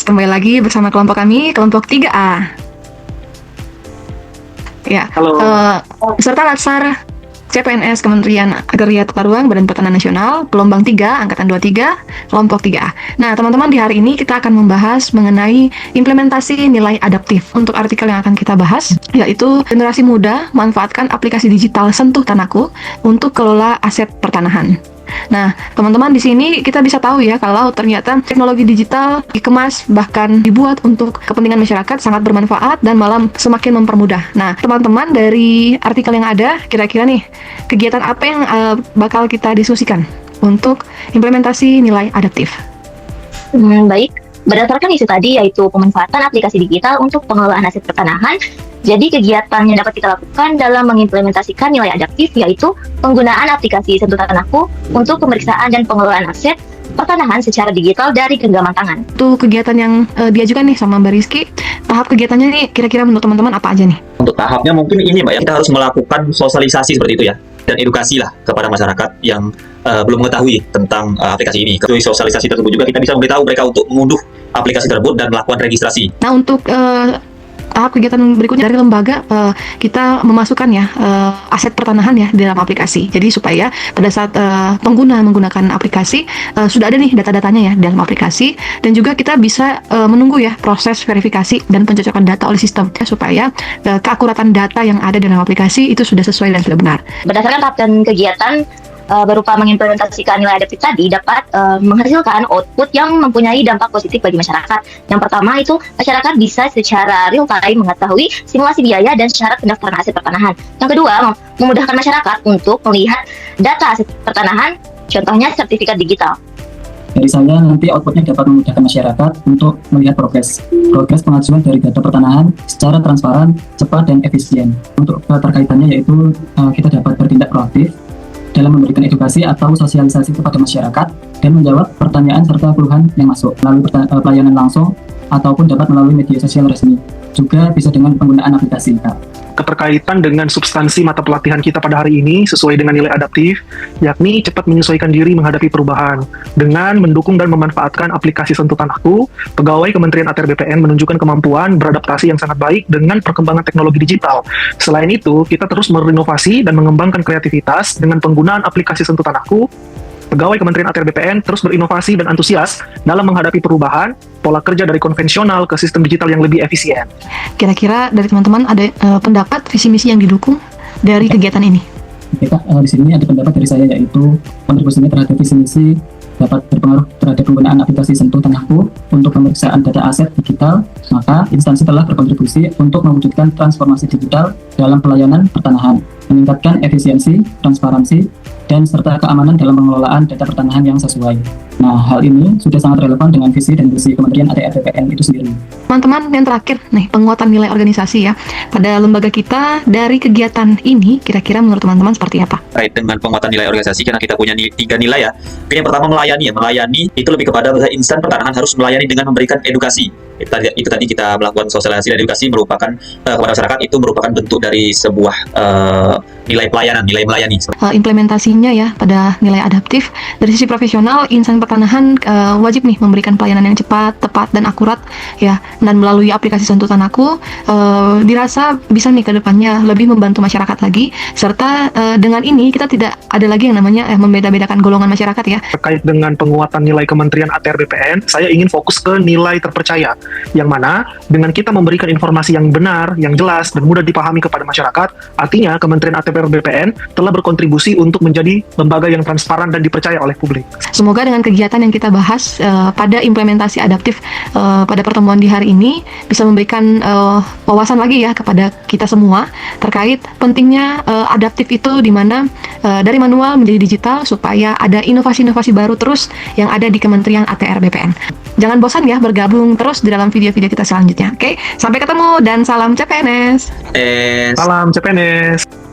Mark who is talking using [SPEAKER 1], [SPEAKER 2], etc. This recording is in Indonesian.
[SPEAKER 1] CPNS, kembali lagi bersama kelompok kami, kelompok 3A. Ya,
[SPEAKER 2] Halo.
[SPEAKER 1] Peserta Latsar CPNS Kementerian Agraria Tata Ruang Badan Pertanahan Nasional, gelombang 3, angkatan 23, kelompok 3A. Nah, teman-teman, di hari ini kita akan membahas mengenai implementasi nilai adaptif. Untuk artikel yang akan kita bahas, yaitu generasi muda manfaatkan aplikasi digital Sentuh Tanahku untuk kelola aset pertanahan. Nah, teman-teman, di sini kita bisa tahu ya kalau ternyata teknologi digital dikemas bahkan dibuat untuk kepentingan masyarakat sangat bermanfaat dan malah semakin mempermudah. Nah, teman-teman, dari artikel yang ada, kira-kira nih kegiatan apa yang bakal kita diskusikan untuk implementasi nilai adaptif?
[SPEAKER 3] Baik, berdasarkan isu tadi yaitu pemanfaatan aplikasi digital untuk pengelolaan aset pertanahan. Jadi kegiatan yang dapat kita lakukan dalam mengimplementasikan nilai adaptif yaitu penggunaan aplikasi Sentuh Tanahku untuk pemeriksaan dan pengelolaan aset pertanahan secara digital dari genggaman tangan.
[SPEAKER 1] Itu kegiatan yang diajukan nih sama Mbak Rizky. Tahap kegiatannya nih kira-kira menurut teman-teman apa aja nih?
[SPEAKER 2] Untuk tahapnya mungkin ini Mbak ya, kita harus melakukan sosialisasi seperti itu ya, dan edukasi lah kepada masyarakat yang belum mengetahui tentang aplikasi ini. Melalui sosialisasi tersebut juga kita bisa memberitahu mereka untuk mengunduh aplikasi tersebut dan melakukan registrasi.
[SPEAKER 1] Nah, untuk tahap kegiatan berikutnya dari lembaga, kita memasukkan ya aset pertanahan ya di dalam aplikasi. Jadi supaya pada saat pengguna menggunakan aplikasi sudah ada nih data-datanya ya di dalam aplikasi, dan juga kita bisa menunggu ya proses verifikasi dan pencocokan data oleh sistem ya, supaya keakuratan data yang ada di dalam aplikasi itu sudah sesuai dan sudah benar.
[SPEAKER 3] Berdasarkan tahap dan kegiatan berupa mengimplementasikan nilai adaptif tadi dapat menghasilkan output yang mempunyai dampak positif bagi masyarakat. Yang pertama itu masyarakat bisa secara real time mengetahui simulasi biaya dan syarat pendaftaran aset pertanahan. Yang kedua, memudahkan masyarakat untuk melihat data aset pertanahan, contohnya sertifikat digital.
[SPEAKER 4] Dari saya nanti outputnya dapat memudahkan masyarakat untuk melihat progres pengajuan dari data pertanahan secara transparan, cepat, dan efisien. Untuk keterkaitannya yaitu kita dapat bertindak proaktif dalam memberikan edukasi atau sosialisasi kepada masyarakat dan menjawab pertanyaan serta keluhan yang masuk melalui pelayanan langsung ataupun dapat melalui media sosial resmi. Juga bisa dengan penggunaan aplikasi, Kak.
[SPEAKER 5] Keterkaitan dengan substansi mata pelatihan kita pada hari ini sesuai dengan nilai adaptif, yakni cepat menyesuaikan diri menghadapi perubahan. Dengan mendukung dan memanfaatkan aplikasi Sentuh Tanahku, pegawai Kementerian ATR BPN menunjukkan kemampuan beradaptasi yang sangat baik dengan perkembangan teknologi digital. Selain itu, kita terus berinovasi dan mengembangkan kreativitas dengan penggunaan aplikasi Sentuh Tanahku. Pegawai Kementerian ATR BPN terus berinovasi dan antusias dalam menghadapi perubahan pola kerja dari konvensional ke sistem digital yang lebih efisien.
[SPEAKER 1] Kira-kira dari teman-teman ada pendapat visi misi yang didukung dari kegiatan ini?
[SPEAKER 4] Oke, Kak, di sini ada pendapat dari saya yaitu kontribusinya terhadap visi misi dapat berpengaruh terhadap penggunaan aplikasi Sentuh Tanahku untuk pemeriksaan data aset digital, maka instansi telah berkontribusi untuk mewujudkan transformasi digital dalam pelayanan pertanahan, meningkatkan efisiensi, transparansi, dan serta keamanan dalam pengelolaan data pertanahan yang sesuai. Nah, hal ini sudah sangat relevan dengan visi dan misi Kementerian ATR BPN itu sendiri.
[SPEAKER 1] Teman-teman, yang terakhir nih, penguatan nilai organisasi ya pada lembaga kita dari kegiatan ini, kira-kira menurut teman-teman seperti apa?
[SPEAKER 2] Terkait dengan penguatan nilai organisasi, karena kita punya 3 nilai ya. Yang pertama melayani ya, melayani itu lebih kepada insan pertanahan harus melayani dengan memberikan edukasi. Itu tadi kita melakukan sosialisasi dan edukasi merupakan kepada masyarakat, itu merupakan bentuk dari sebuah nilai pelayanan, nilai melayani.
[SPEAKER 1] Implementasinya ya pada nilai adaptif dari sisi profesional, insan pertanahan wajib nih memberikan pelayanan yang cepat, tepat, dan akurat ya, dan melalui aplikasi Sentuh Tanahku dirasa bisa nih ke depannya lebih membantu masyarakat lagi, serta dengan ini kita tidak ada lagi yang namanya membeda-bedakan golongan masyarakat ya.
[SPEAKER 5] Terkait dengan penguatan nilai Kementerian ATR BPN, saya ingin fokus ke nilai terpercaya, yang mana dengan kita memberikan informasi yang benar, yang jelas, dan mudah dipahami kepada masyarakat, artinya Kementerian ATR BPN telah berkontribusi untuk menjadi lembaga yang transparan dan dipercaya oleh publik.
[SPEAKER 1] Semoga dengan kegiatan yang kita bahas pada implementasi adaptif pada pertemuan di hari ini bisa memberikan wawasan lagi ya kepada kita semua terkait pentingnya adaptif itu, di mana dari manual menjadi digital supaya ada inovasi-inovasi baru terus yang ada di Kementerian ATR BPN. Jangan bosan ya bergabung terus di dalam video-video kita selanjutnya. Oke, sampai ketemu dan salam CPNS.
[SPEAKER 5] Salam CPNS.